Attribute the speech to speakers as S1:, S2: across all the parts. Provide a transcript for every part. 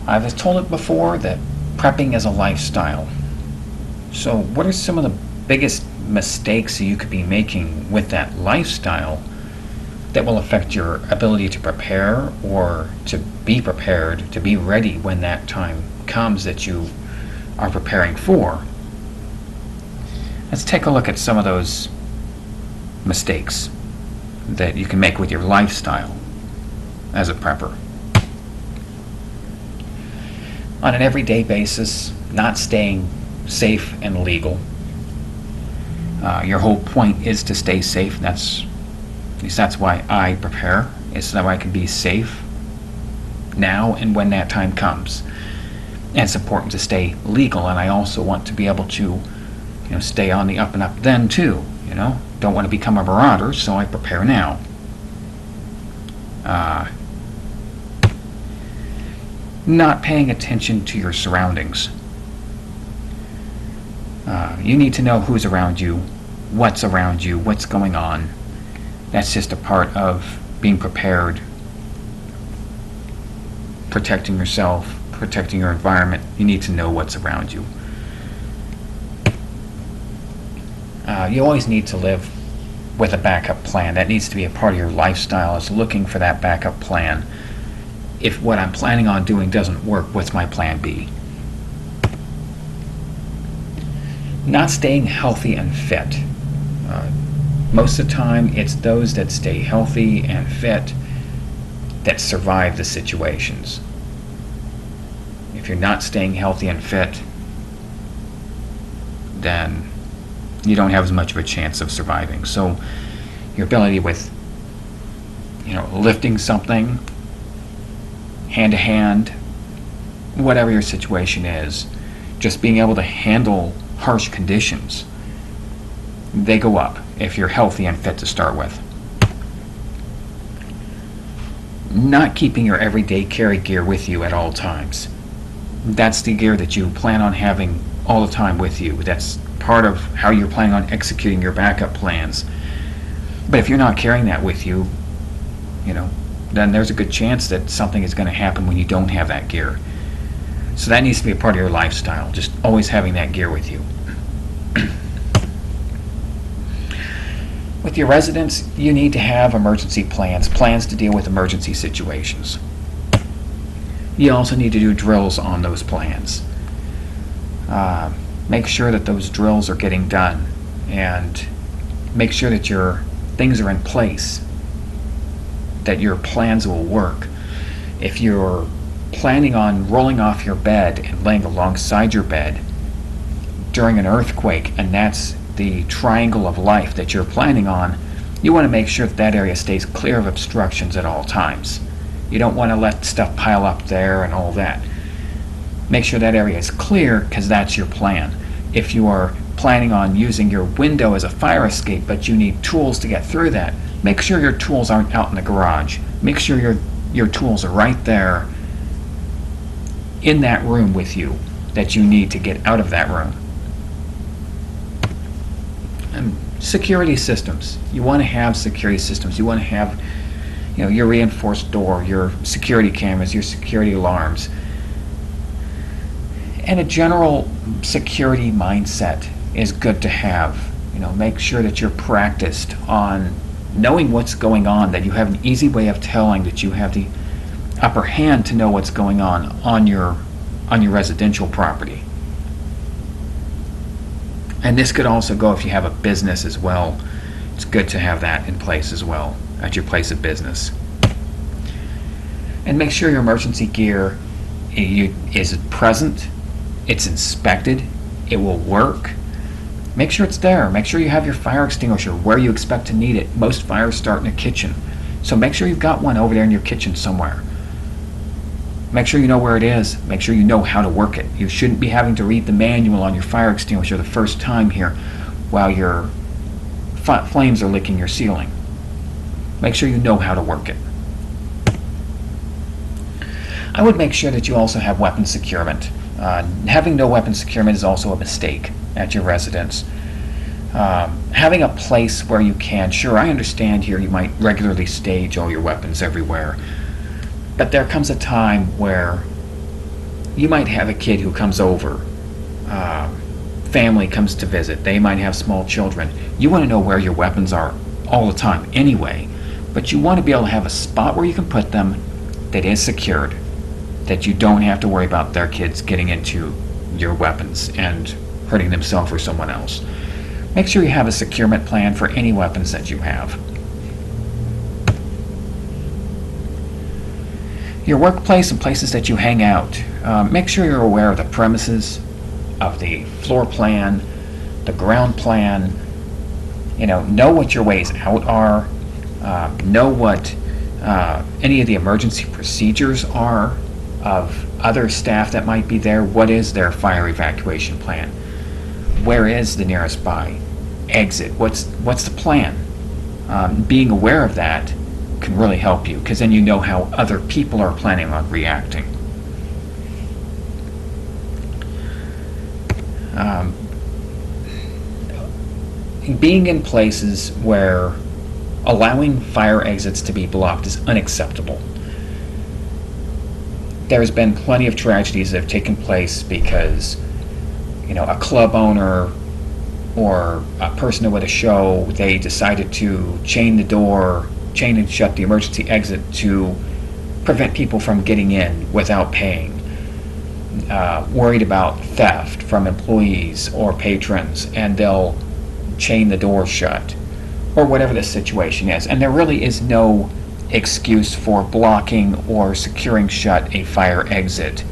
S1: I've told it before that prepping is a lifestyle. So what are some of the biggest mistakes that you could be making with that lifestyle that will affect your ability to prepare or to be prepared, to be ready when that time comes that you are preparing for? Let's take a look at some of those mistakes that you can make with your lifestyle as a prepper. On an everyday basis, not staying safe and legal. Your whole point is to stay safe. At least that's why I prepare, is so that I can be safe now and when that time comes. And it's important to stay legal, and I also want to be able to, stay on the up and up then too. Don't want to become a marauder, so I prepare now. Not paying attention to your surroundings. You need to know who's around you, what's around you, what's going on. That's just a part of being prepared, protecting yourself, protecting your environment. You need to know what's around you. You always need to live with a backup plan. That needs to be a part of your lifestyle, is looking for that backup plan. If what I'm planning on doing doesn't work, what's my plan B? Not staying healthy and fit. Most of the time, it's those that stay healthy and fit that survive the situations. If you're not staying healthy and fit, then you don't have as much of a chance of surviving. So your ability with, lifting something, hand to hand, whatever your situation is, just being able to handle harsh conditions, they go up if you're healthy and fit to start with. Not keeping your everyday carry gear with you at all times. That's the gear that you plan on having all the time with you. That's part of how you're planning on executing your backup plans. But if you're not carrying that with you, then there's a good chance that something is going to happen when you don't have that gear. So that needs to be a part of your lifestyle, just always having that gear with you. With your residents, you need to have emergency plans to deal with emergency situations. You also need to do drills on those plans. Make sure that those drills are getting done, and make sure that your things are in place, that your plans will work. If you're planning on rolling off your bed and laying alongside your bed during an earthquake, and that's the triangle of life that you're planning on, you want to make sure that that area stays clear of obstructions at all times. You don't want to let stuff pile up there and all that. Make sure that area is clear, because that's your plan. If you are planning on using your window as a fire escape, but you need tools to get through that, make sure your tools aren't out in the garage. Make sure your tools are right there in that room with you that you need to get out of that room. And security systems. You want to have security systems. You want to have your reinforced door, your security cameras, your security alarms, and a general security mindset is good to have. Make sure that you're practiced on knowing what's going on, that you have an easy way of telling that you have the upper hand to know what's going on your residential property. And this could also go if you have a business as well. It's good to have that in place as well at your place of business. And make sure your emergency gear is present, it's inspected, it will work. Make sure it's there. Make sure you have your fire extinguisher where you expect to need it. Most fires start in a kitchen, so make sure you've got one over there in your kitchen somewhere. Make sure you know where it is. Make sure you know how to work it. You shouldn't be having to read the manual on your fire extinguisher the first time here while your flames are licking your ceiling. Make sure you know how to work it. I would make sure that you also have weapon securement. Having no weapon securement is also a mistake at your residence. Having a place where you can, sure, I understand here you might regularly stage all your weapons everywhere, but there comes a time where You might have a kid who comes over, family comes to visit, they might have small children. You want to know where your weapons are all the time anyway, but you want to be able to have a spot where you can put them that is secured, that you don't have to worry about their kids getting into your weapons and hurting themselves or someone else. Make sure you have a securement plan for any weapons that you have. Your workplace and places that you hang out. Make sure you're aware of the premises, of the floor plan, the ground plan. Know what your ways out are. Know what any of the emergency procedures are of other staff that might be there. What is their fire evacuation plan? Where is the nearest by exit? What's the plan? Being aware of that can really help you, because then you know how other people are planning on reacting. Being in places where allowing fire exits to be blocked is unacceptable. There's been plenty of tragedies that have taken place because a club owner or a person at a show, they decided to chain and shut the emergency exit to prevent people from getting in without paying. Worried about theft from employees or patrons, and they'll chain the door shut, or whatever the situation is. And there really is no excuse for blocking or securing shut a fire exit.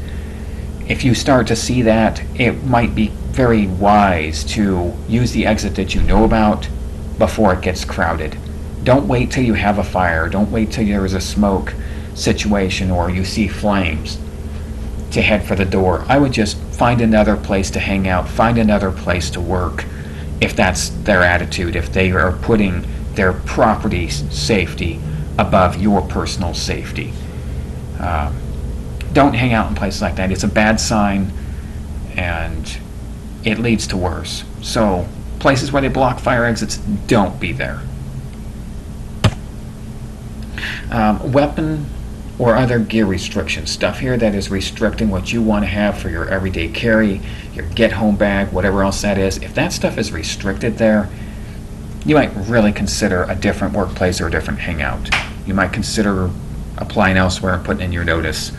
S1: If you start to see that, it might be very wise to use the exit that you know about before it gets crowded. Don't wait till you have a fire. Don't wait till there is a smoke situation or you see flames to head for the door. I would just find another place to hang out, find another place to work, if that's their attitude, if they are putting their property safety above your personal safety. Don't hang out in places like that. It's a bad sign, and it leads to worse. So places where they block fire exits, don't be there. Weapon or other gear restrictions, stuff here that is restricting what you want to have for your everyday carry, your get-home bag, whatever else that is. If that stuff is restricted there, you might really consider a different workplace or a different hangout. You might consider applying elsewhere and putting in your notice.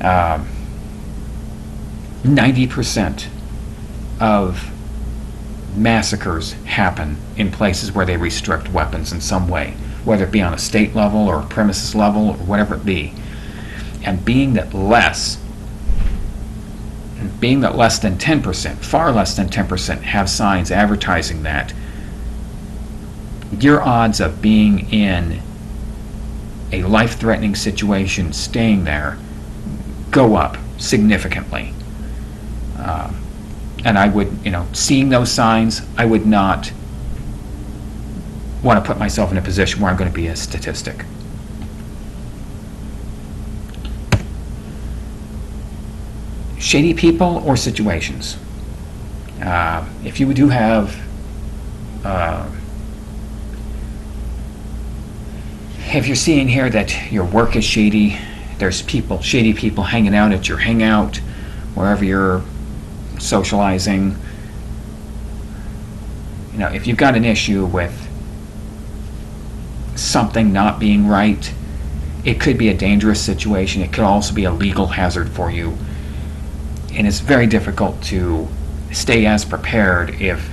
S1: 90% of massacres happen in places where they restrict weapons in some way, whether it be on a state level or a premises level or whatever it be. And being that less than 10%, far less than 10%, have signs advertising that, your odds of being in a life-threatening situation staying there go up significantly. And I would, seeing those signs, I would not want to put myself in a position where I'm going to be a statistic. Shady people or situations. If you do have, if you're seeing here that your work is shady, there's shady people hanging out at your hangout, wherever you're socializing. If you've got an issue with something not being right, it could be a dangerous situation. It could also be a legal hazard for you. And it's very difficult to stay as prepared if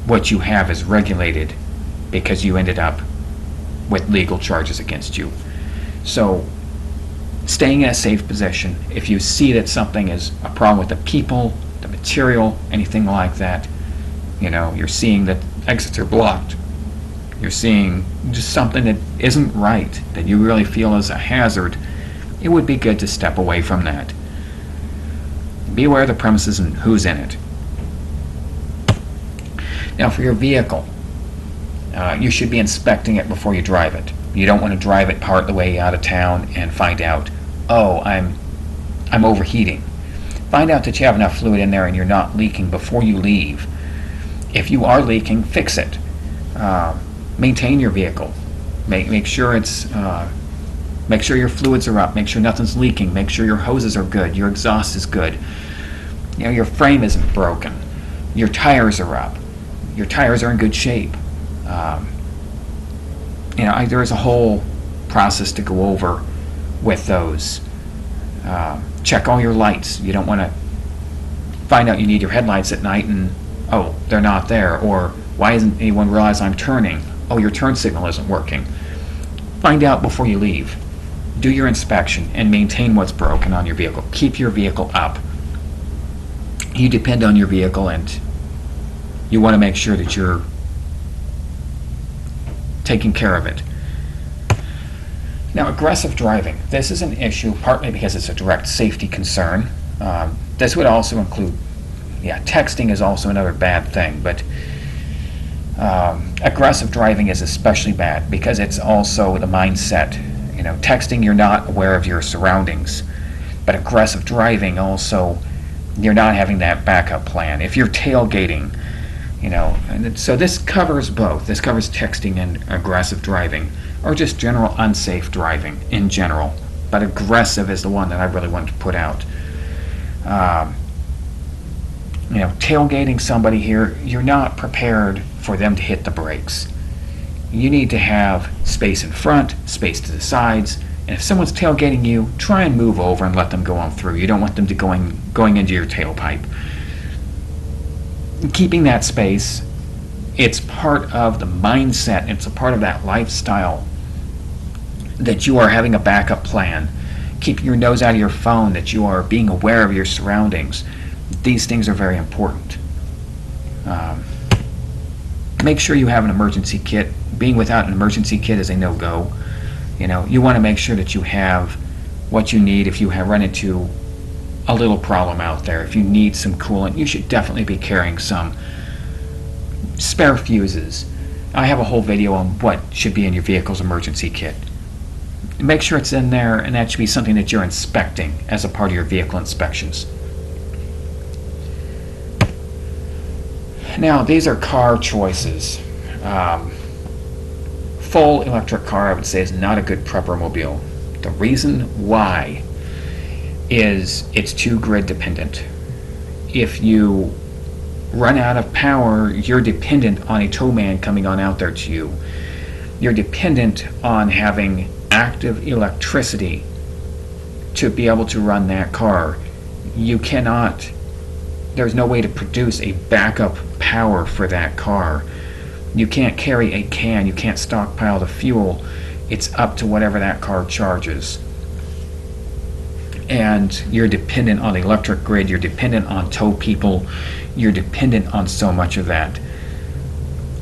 S1: what you have is regulated because you ended up with legal charges against you. So staying in a safe position, if you see that something is a problem with the people, the material, anything like that, you're seeing that exits are blocked, you're seeing just something that isn't right, that you really feel is a hazard, it would be good to step away from that. Be aware of the premises and who's in it. Now for your vehicle, you should be inspecting it before you drive it. You don't want to drive it part of the way out of town and find out, oh, I'm overheating. Find out that you have enough fluid in there and you're not leaking before you leave. If you are leaking, fix it. Maintain your vehicle. Make sure it's Make sure your fluids are up. Make sure nothing's leaking. Make sure your hoses are good. Your exhaust is good. Your frame isn't broken. Your tires are up. Your tires are in good shape. There is a whole process to go over with those. Check all your lights. You don't want to find out you need your headlights at night and, oh, they're not there. Or, why isn't anyone realize I'm turning? Oh, your turn signal isn't working. Find out before you leave. Do your inspection and maintain what's broken on your vehicle. Keep your vehicle up. You depend on your vehicle, and you want to make sure that you're taking care of it. Now, aggressive driving. This is an issue partly because it's a direct safety concern. This would also include, texting is also another bad thing, but aggressive driving is especially bad because it's also the mindset. Texting, you're not aware of your surroundings, but aggressive driving also, you're not having that backup plan. If you're tailgating, and so this covers both. This covers texting and aggressive driving, or just general unsafe driving in general. But aggressive is the one that I really wanted to put out. Tailgating somebody here, you're not prepared for them to hit the brakes. You need to have space in front, space to the sides, and if someone's tailgating you, try and move over and let them go on through. You don't want them to going into your tailpipe. Keeping that space, it's part of the mindset, it's a part of that lifestyle that you are having a backup plan. Keeping your nose out of your phone, that you are being aware of your surroundings. These things are very important. Make sure you have an emergency kit. Being without an emergency kit is a no-go. You want to make sure that you have what you need if you run into a little problem out there. If you need some coolant, you should definitely be carrying some spare fuses. I have a whole video on what should be in your vehicle's emergency kit. Make sure it's in there, and that should be something that you're inspecting as a part of your vehicle inspections. Now, these are car choices. Full electric car, I would say, is not a good prepper-mobile. The reason why is it's too grid dependent. If you run out of power, you're dependent on a tow man coming on out there to you. You're dependent on having active electricity to be able to run that car. There's no way to produce a backup power for that car. You can't carry a can, you can't stockpile the fuel. It's up to whatever that car charges. And you're dependent on the electric grid, you're dependent on tow people, you're dependent on so much of that.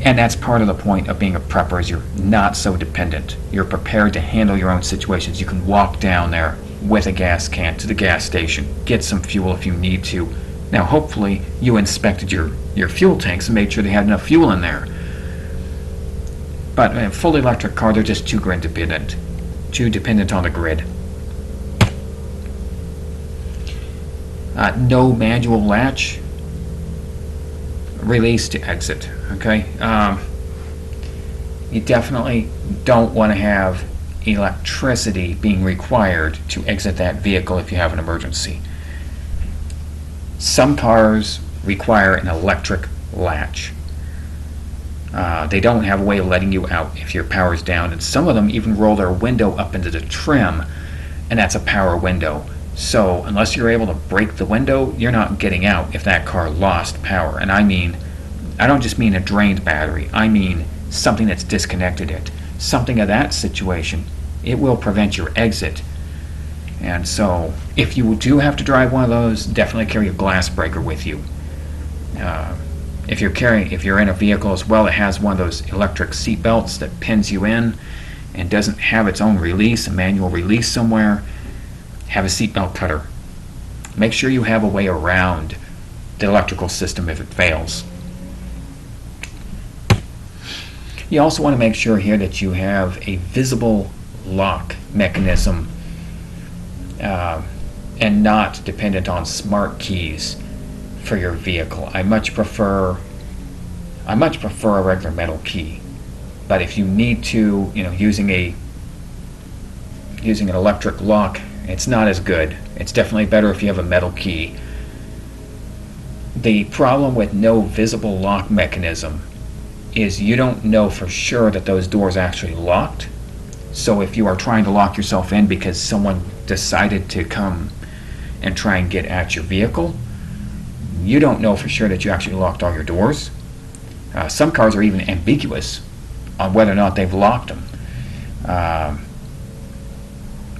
S1: And that's part of the point of being a prepper, is you're not so dependent. You're prepared to handle your own situations. You can walk down there with a gas can to the gas station, get some fuel if you need to. Now, hopefully, you inspected your fuel tanks and made sure they had enough fuel in there. But a full electric car, they're just too grid dependent, too dependent on the grid. No manual latch, release to exit. Okay, you definitely don't want to have electricity being required to exit that vehicle if you have an emergency. Some cars require an electric latch. They don't have a way of letting you out if your power's down, and some of them even roll their window up into the trim, and that's a power window. So unless you're able to break the window, you're not getting out if that car lost power. And I don't just mean a drained battery, I mean something that's disconnected it. Something of that situation, it will prevent your exit. And so if you do have to drive one of those, definitely carry a glass breaker with you. If you're in a vehicle as well that has one of those electric seat belts that pins you in and doesn't have its own release, a manual release somewhere, have a seatbelt cutter. Make sure you have a way around the electrical system if it fails. You also want to make sure here that you have a visible lock mechanism and not dependent on smart keys for your vehicle. I much prefer a regular metal key. But if you need to, using using an electric lock, it's not as good. It's definitely better if you have a metal key. The problem with no visible lock mechanism is you don't know for sure that those doors are actually locked. So if you are trying to lock yourself in because someone decided to come and try and get at your vehicle, you don't know for sure that you actually locked all your doors. Some cars are even ambiguous on whether or not they've locked them.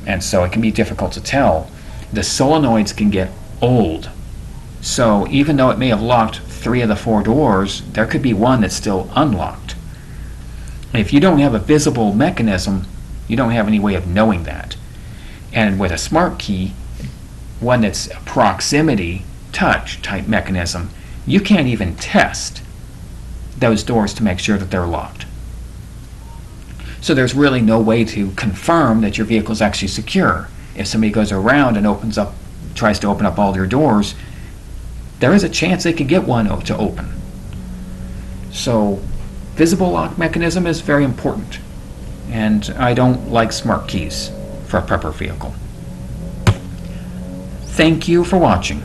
S1: And so it can be difficult to tell. The solenoids can get old. So even though it may have locked 3 of the 4 doors, there could be one that's still unlocked. If you don't have a visible mechanism, you don't have any way of knowing that. And with a smart key, one that's a proximity touch type mechanism, you can't even test those doors to make sure that they're locked. So there's really no way to confirm that your vehicle is actually secure. If somebody goes around and tries to open up all your doors, there is a chance they could get one to open. So visible lock mechanism is very important, and I don't like smart keys for a prepper vehicle. Thank you for watching.